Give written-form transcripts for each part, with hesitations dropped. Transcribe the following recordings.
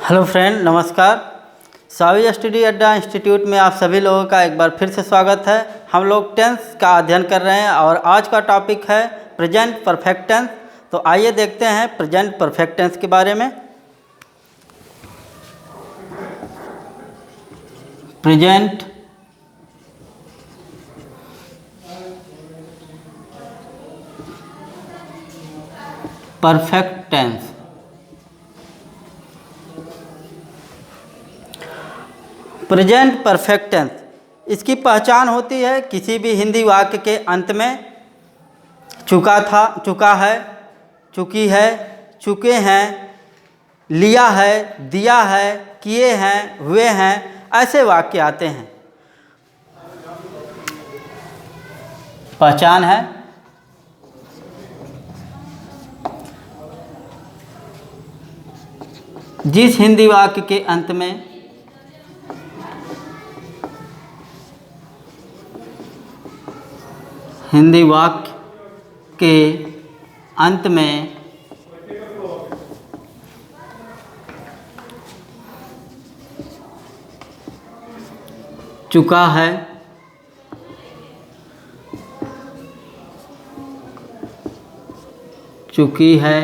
Hello friend, नमस्कार। सावी study अड्डा institute में आप सभी लोगों का एक बार फिर से स्वागत है। हम लोग टेंस का अध्ययन कर रहे हैं और आज का टॉपिक है प्रेजेंट परफेक्ट टेंस। तो आइए देखते हैं प्रेजेंट परफेक्ट टेंस के बारे में। Present perfect tense. Present perfect tense, इसकी पहचान होती है किसी भी हिंदी वाक्य के अंत में चुका था, चुका है, चुकी है, चुके हैं, लिया है, दिया है, किए हैं, हुए हैं, ऐसे वाक्य आते हैं। पहचान है जिस हिंदी वाक्य के अंत में हिंदी वाक्य के अंत में चुका है, चुकी है,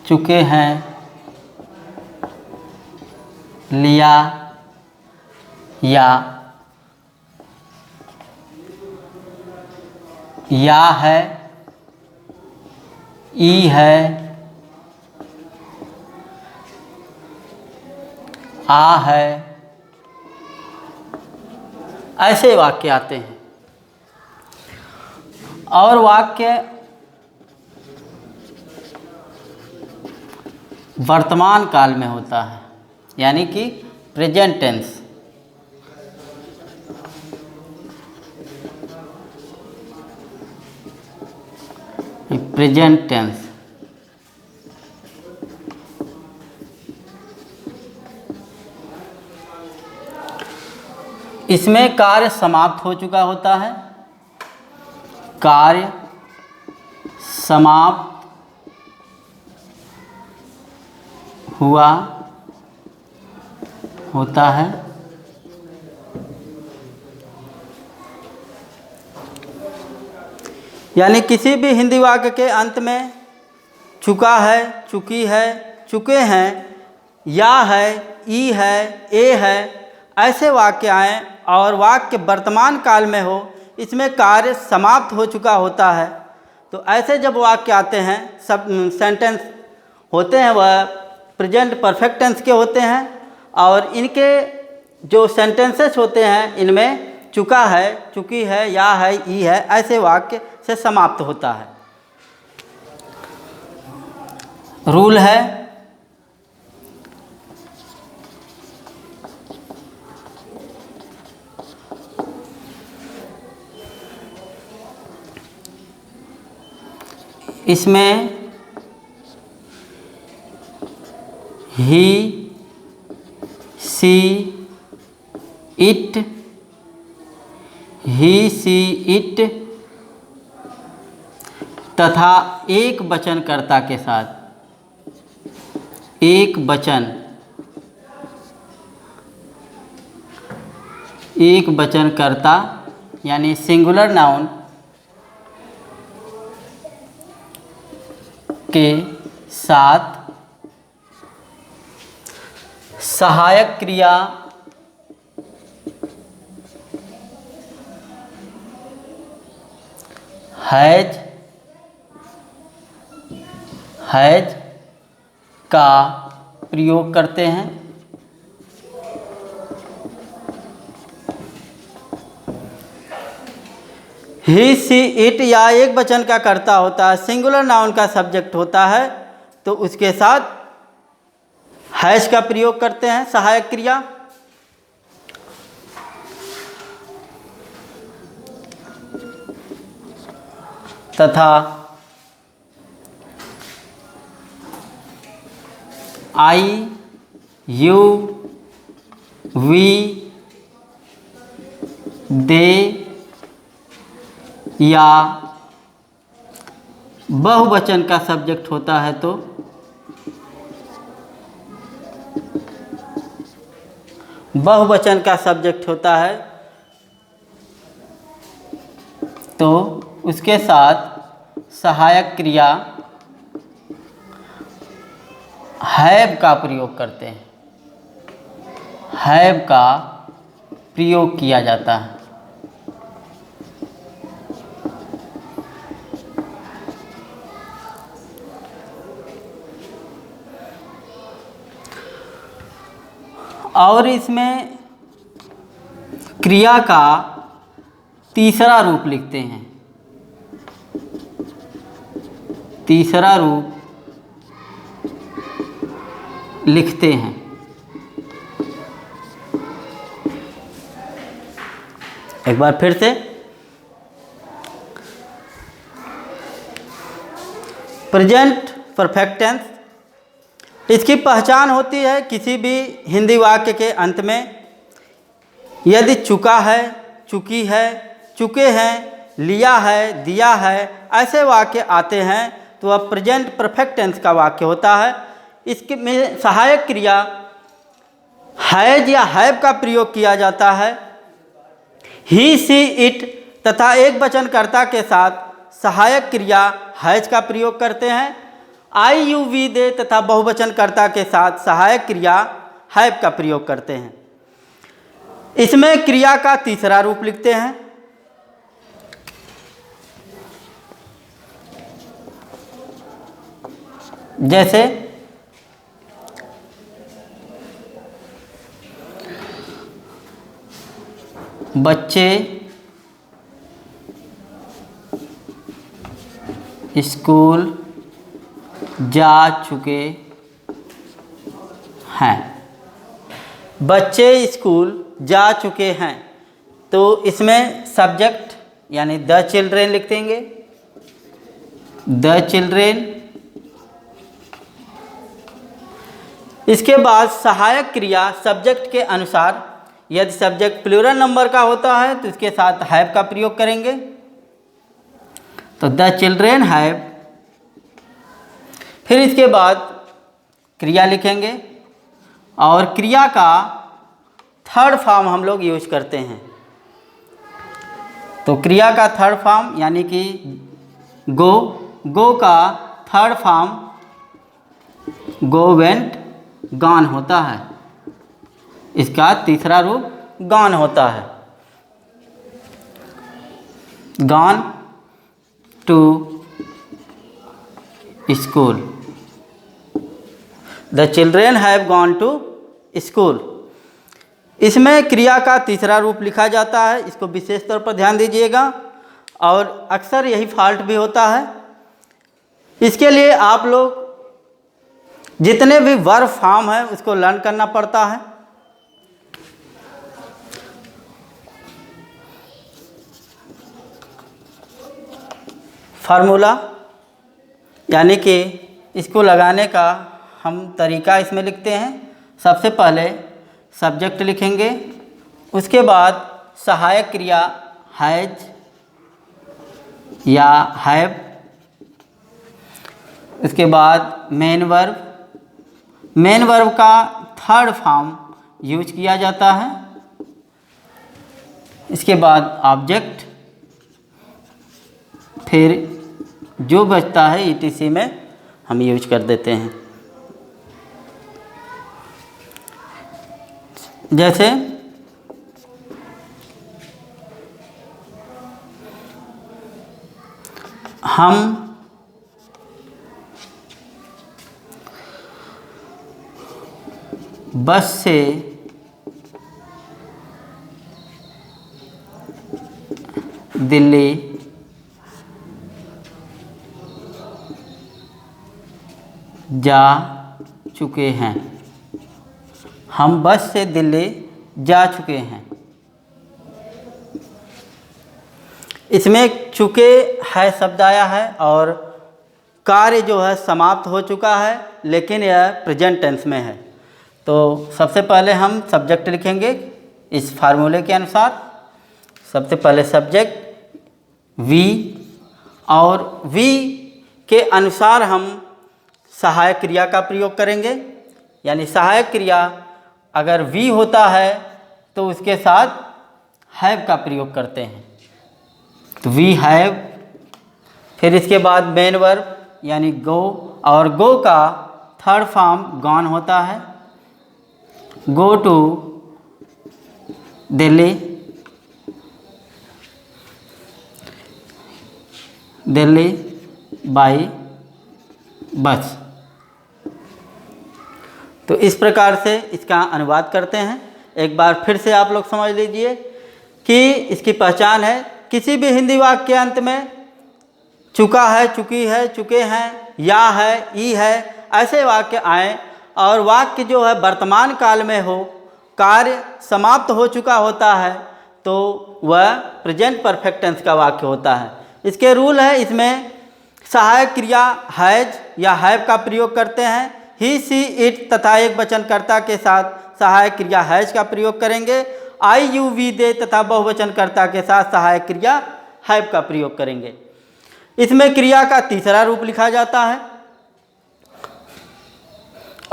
चुके हैं, लिया या है, ई है, आ है, ऐसे वाक्य आते हैं। और वाक्य वर्तमान काल में होता है, यानी कि प्रेजेंट टेंस। प्रेजेंट टेंस इसमें कार्य समाप्त हो चुका होता है, कार्य समाप्त हुआ होता है, यानी किसी भी हिंदी वाक्य के अंत में चुका है, चुकी है, चुके हैं, या है, ई है, ए है, ऐसे वाक्य आएँ और वाक्य वर्तमान काल में हो, इसमें कार्य समाप्त हो चुका होता है। तो ऐसे जब वाक्य आते हैं, सब सेंटेंस होते हैं, वह प्रेजेंट परफेक्ट टेंस के होते हैं। और इनके जो सेंटेंसेस होते हैं, इनमें चुका है, चुकी है, या है, ई है, ऐसे वाक्य से समाप्त होता है। रूल है इसमें ही, सी, इट, ही, सी, इट तथा एक वचनकर्ता के साथ, एक वचनकर्ता यानी सिंगुलर नाउन के साथ सहायक क्रिया हैज का प्रयोग करते हैं। ही, सी, इट या एक वचन का कर्ता होता है, सिंगुलर नाउन का सब्जेक्ट होता है, तो उसके साथ हैज का प्रयोग करते हैं, सहायक क्रिया। तथा आई, यू, वी, दे या बहुवचन का सब्जेक्ट होता है बहुवचन का सब्जेक्ट होता है तो उसके साथ सहायक क्रिया हैव का प्रयोग करते हैं, हैव का प्रयोग किया जाता है। और इसमें क्रिया का तीसरा रूप लिखते हैं, तीसरा रूप लिखते हैं। एक बार फिर से, प्रेजेंट परफेक्ट टेंस, इसकी पहचान होती है किसी भी हिंदी वाक्य के अंत में यदि चुका है, चुकी है, चुके हैं, लिया है, दिया है, ऐसे वाक्य आते हैं तो वह प्रेजेंट परफेक्ट टेंस का वाक्य होता है। इसके में सहायक क्रिया हैज या हैव का प्रयोग किया जाता है। ही, सी, इट तथा एक वचनकर्ता के साथ सहायक क्रिया हैज का प्रयोग करते हैं। आई, यू, वी, दे तथा बहुवचनकर्ता के साथ सहायक क्रिया हैव का प्रयोग करते हैं। इसमें क्रिया का तीसरा रूप लिखते हैं। जैसे बच्चे स्कूल जा चुके हैं, बच्चे स्कूल जा चुके हैं, तो इसमें सब्जेक्ट यानी द चिल्ड्रेन लिख देंगे, द चिल्ड्रेन। इसके बाद सहायक क्रिया सब्जेक्ट के अनुसार, यदि सब्जेक्ट प्लूरल नंबर का होता है तो इसके साथ हैव का प्रयोग करेंगे, तो द चिल्ड्रेन हैव। फिर इसके बाद क्रिया लिखेंगे और क्रिया का थर्ड फॉर्म हम लोग यूज करते हैं। तो क्रिया का थर्ड फॉर्म यानी कि गो, गो का third form go, went, gone होता है। इसका तीसरा रूप गॉन होता है, gone to school, the children have gone to school. इसमें क्रिया का तीसरा रूप लिखा जाता है, इसको विशेष तौर पर ध्यान दीजिएगा और अक्सर यही फॉल्ट भी होता है। इसके लिए आप लोग जितने भी वर्ब फॉर्म है उसको लर्न करना पड़ता है। फार्मूला यानी कि इसको लगाने का हम तरीका इसमें लिखते हैं। सबसे पहले सब्जेक्ट लिखेंगे, उसके बाद सहायक क्रिया हैज या हैव, उसके बाद मेन वर्ब, मेन वर्ब का थर्ड फॉर्म यूज किया जाता है। इसके बाद ऑब्जेक्ट, फिर जो बचता है ईटीसी में हम यूज कर देते हैं। जैसे हम बस से दिल्ली जा चुके हैं, हम बस से दिल्ली जा चुके हैं। इसमें चुके है शब्द आया है और कार्य जो है समाप्त हो चुका है, लेकिन यह प्रेजेंट टेंस में है। तो सबसे पहले हम सब्जेक्ट लिखेंगे इस फार्मूले के अनुसार। सबसे पहले सब्जेक्ट वी, और वी के अनुसार हम सहायक क्रिया का प्रयोग करेंगे। यानी सहायक क्रिया अगर वी होता है तो उसके साथ हैव का प्रयोग करते हैं, तो वी हैव। फिर इसके बाद मेन वर्ब यानी गो, और गो का थर्ड फॉर्म गॉन होता है। Go to Delhi, Delhi by bus. तो इस प्रकार से इसका अनुवाद करते हैं। एक बार फिर से आप लोग समझ लीजिए कि इसकी पहचान है, किसी भी हिंदी वाक्य के अंत में चुका है, चुकी है, चुके हैं, या है, ई है, ऐसे वाक्य आए और वाक्य जो है वर्तमान काल में हो, कार्य समाप्त हो चुका होता है, तो वह प्रेजेंट परफेक्ट टेंस का वाक्य होता है। इसके रूल है, इसमें सहायक क्रिया हैज या हैव का प्रयोग करते हैं। ही, सी, इट तथा एक वचनकर्ता के साथ सहायक क्रिया हैज का प्रयोग करेंगे। आई, यू, वी, दे तथा बहुवचनकर्ता के साथ सहायक क्रिया हैव का प्रयोग करेंगे। इसमें क्रिया का तीसरा रूप लिखा जाता है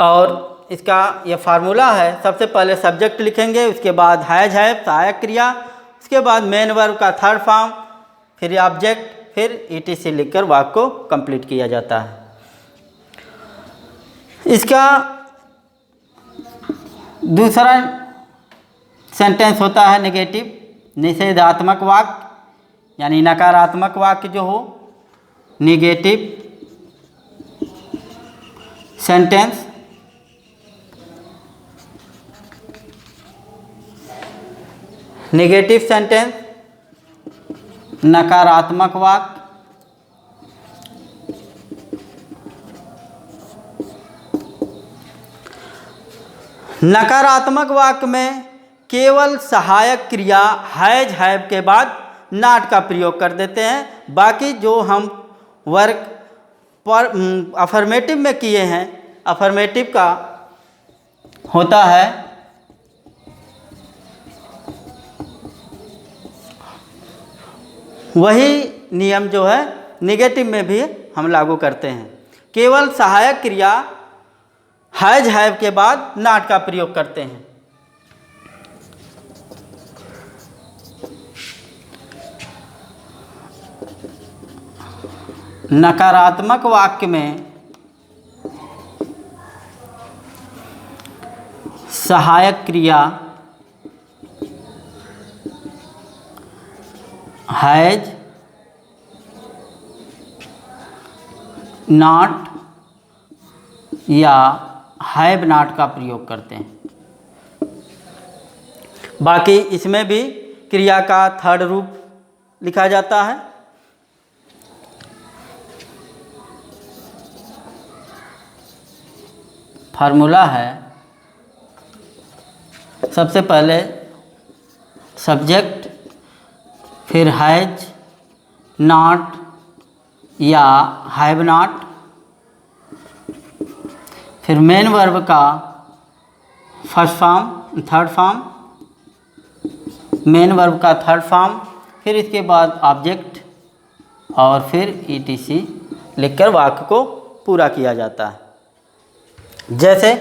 और इसका यह फार्मूला है। सबसे पहले सब्जेक्ट लिखेंगे, उसके बाद हैज हैव सहायक क्रिया, उसके बाद मेन वर्ब का थर्ड फॉर्म, फिर ऑब्जेक्ट, फिर ईटीसी लिखकर वाक्य को कंप्लीट किया जाता है। इसका दूसरा सेंटेंस होता है नेगेटिव, निषेधात्मक वाक्य यानी नकारात्मक वाक्य जो हो, नेगेटिव सेंटेंस। नेगेटिव सेंटेंस नकारात्मक वाक्य। नकारात्मक वाक्य में केवल सहायक क्रिया हैज हैव के बाद नॉट का प्रयोग कर देते हैं। बाकी जो हम वर्क पर अफर्मेटिव में किए हैं, अफर्मेटिव का होता है वही नियम जो है नेगेटिव में भी हम लागू करते हैं। केवल सहायक क्रिया हैज हैव के बाद नॉट का प्रयोग करते हैं। नकारात्मक वाक्य में सहायक क्रिया हैज, नॉट या हैव नॉट का प्रयोग करते हैं। बाकी इसमें भी क्रिया का थर्ड रूप लिखा जाता है। फार्मूला है, सबसे पहले सब्जेक्ट, फिर हैज, नॉट या हैव नॉट, फिर मेन वर्ब का first form, third form, main verb का थर्ड फॉर्म, फिर इसके बाद ऑब्जेक्ट और फिर ईटीसी लिखकर वाक्य को पूरा किया जाता है। जैसे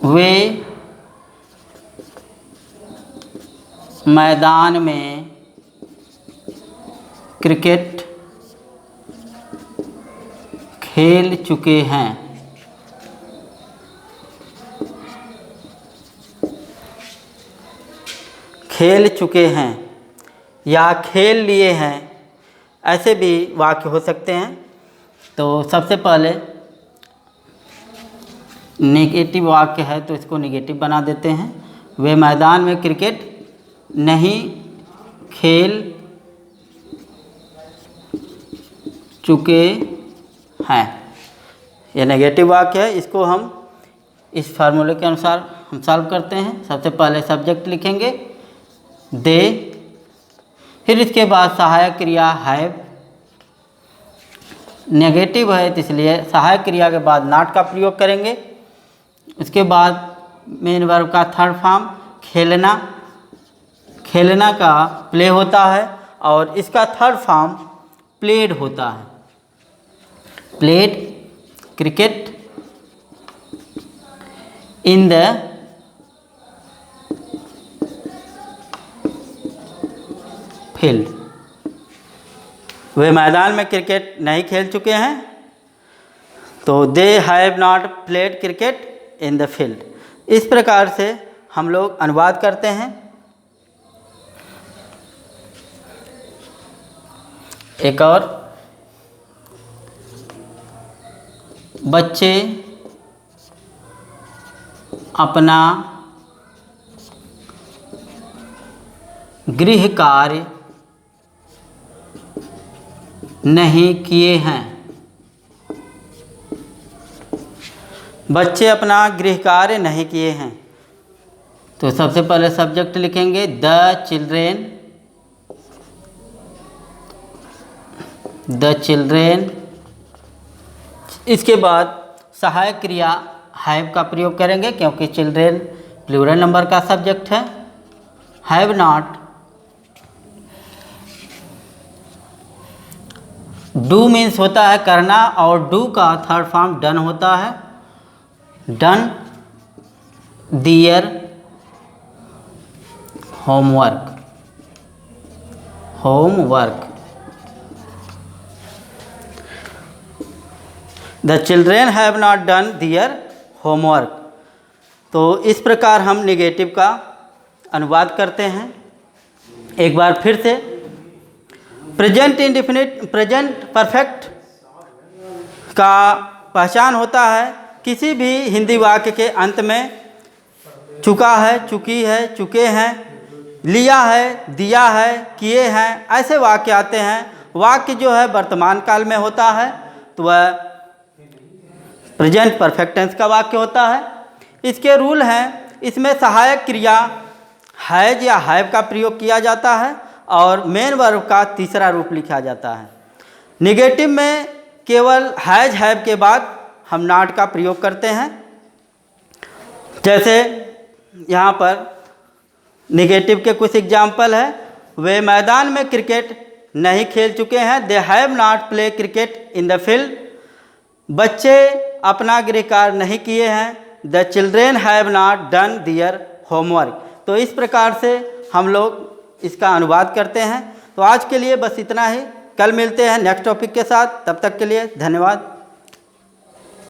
वे मैदान में क्रिकेट खेल चुके हैं। खेल चुके हैं या खेल लिए हैं, ऐसे भी वाक्य हो सकते हैं। तो सबसे पहले नेगेटिव वाक्य है तो इसको नेगेटिव बना देते हैं। वे मैदान में क्रिकेट नहीं खेल चुके हैं, यह नेगेटिव वाक्य है। इसको हम इस फार्मूले के अनुसार हम सॉल्व करते हैं। सबसे पहले सब्जेक्ट लिखेंगे दे, फिर इसके बाद सहायक क्रिया हैव, नेगेटिव है तो इसलिए सहायक क्रिया के बाद नॉट का प्रयोग करेंगे। उसके बाद मेन वर्ब का थर्ड फॉर्म खेलना, खेलना का प्ले होता है, और इसका थर्ड फॉर्म प्लेड होता है। Played cricket in the field. वे मैदान में क्रिकेट नहीं खेल चुके हैं, तो they have not played cricket in the field. इस प्रकार से हम लोग अनुवाद करते हैं। एक और, बच्चे अपना गृह कार्य नहीं किए हैं। बच्चे अपना गृह कार्य नहीं किए हैं, तो सबसे पहले सब्जेक्ट लिखेंगे द चिल्ड्रेन। The children. इसके बाद सहायक क्रिया हैव का प्रयोग करेंगे, क्योंकि चिल्ड्रेन प्लूरल नंबर का सब्जेक्ट है। Have not. डू मीन्स होता है करना, और डू का थर्ड फॉर्म डन होता है। Done their homework. Homework. The children have not done their homework. तो इस प्रकार हम निगेटिव का अनुवाद करते हैं। एक बार फिर से, प्रेजेंट इंडेफिनिट प्रेजेंट परफेक्ट का पहचान होता है किसी भी हिंदी वाक्य के अंत में चुका है, चुकी है, चुके हैं, लिया है, दिया है, किए हैं, ऐसे वाक्य आते हैं। वाक्य जो है वर्तमान काल में होता है, तो वह प्रेजेंट परफेक्ट टेंस का वाक्य होता है। इसके रूल हैं, इसमें सहायक क्रिया हैज या हैव का प्रयोग किया जाता है, और मेन वर्ब का तीसरा रूप लिखा जाता है। निगेटिव में केवल हैज हैव के बाद हम नॉट का प्रयोग करते हैं। जैसे यहाँ पर निगेटिव के कुछ एग्जाम्पल है। वे मैदान में क्रिकेट नहीं खेल चुके हैं। They have not play cricket in the field. बच्चे अपना गृह कार्य नहीं किए हैं। The children have not done their homework. तो इस प्रकार से हम लोग इसका अनुवाद करते हैं। तो आज के लिए बस इतना ही। कल मिलते हैं नेक्स्ट टॉपिक के साथ। तब तक के लिए धन्यवाद।